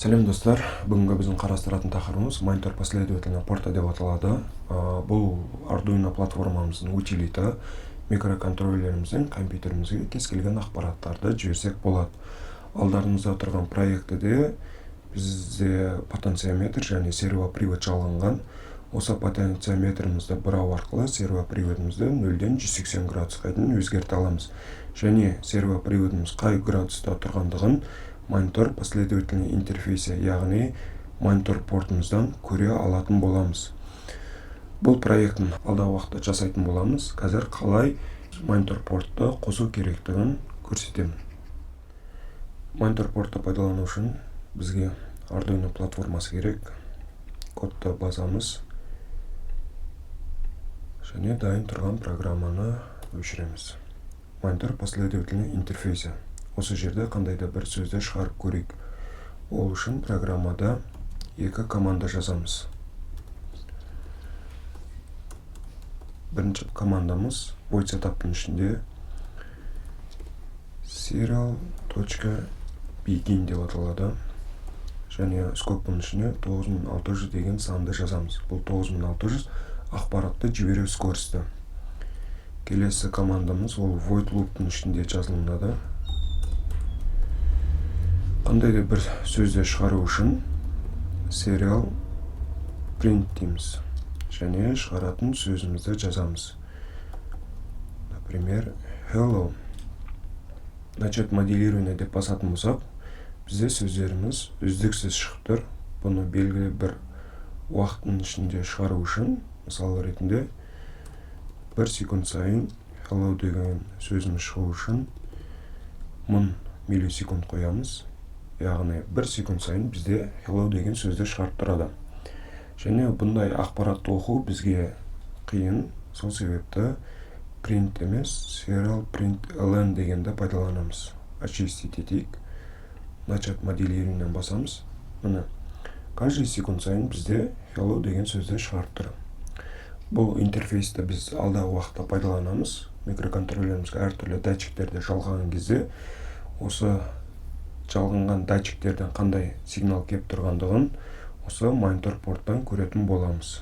Сәлем достар, бүгінгі біздің қарастыратын тақырыбымыз монитор последовательного порта деп аталады. Бұл Arduino платформамыздың утилиті, микроконтроллеріміздің компьютерімізге кез келген ақпараттарды жіберсек болады. Алдарыңызда тұрған проектіде бізде потенциометр және сервопривод жалғанған. Осы потенциометрімізді бұрау арқылы сервоприводымызды 0-ден 180 градусқа дейін өзгерте аламыз. Және сервоприводымыз қай градуста тұрғандығын монитор последовательный интерфейсе, яғни монитор портымыздан көре алатын боламыз. Бұл проекттің алдағы уақытта жасайтын боламыз. Қазір қалай монитор портты қосу керектігін көрсетемін. Монитор портты пайдалану үшін бізге Arduino платформасы керек. Кодты басамыз және дайын тұрған программаны өшіреміз. Монитор последовательный интерфейсе. Осы жерде қандайда бір сөзді шығарып көрейік. Ол үшін программада екі команда жазамыз. Бірінші командамыз void setup-тың ішінде serial.begin деп аталады. Және скоптың ішіне 9600 деген санды жазамыз. Бұл 9600 ақпаратты жіберу скорості. Келесі командамыз ол void loop-тың ішінде жазылынады. Қандай да бір сөзді шығару үшін serial print дейміз. Және шығаратын сөзімізді жазамыз. Например, hello. Начать моделирование деп басатын болсақ, бізде сөздеріміз үздіксіз шығып тұр. Бұны белгілі бір уақыттың ішінде шығару үшін, мысалы ретінде 1 секунд сайын hello деген сөзіміз шығу үшін 1000 миллисекунд қоямыз. Яғни 1 секунд сайын бізде hello деген сөзді шығарып тұрады. Және бұндай ақпаратты оқу бізге қиын. Сол себепті print емес, serial print ln дегенді пайдаланамыз. Очистить етейік. Начать моделированиеден басамыз. Міне, каждый секунд сайын бізде hello деген сөзді шығарып тұр. Бұл интерфейсті біз алдағы уақытта пайдаланамыз. Микроконтроллерімізге әртүрлі датчиктерді жалғаған кезде осы жалғанған датчиктерден қандай сигнал кеп тұрғандығын осы монитор порттан көретін боламыз.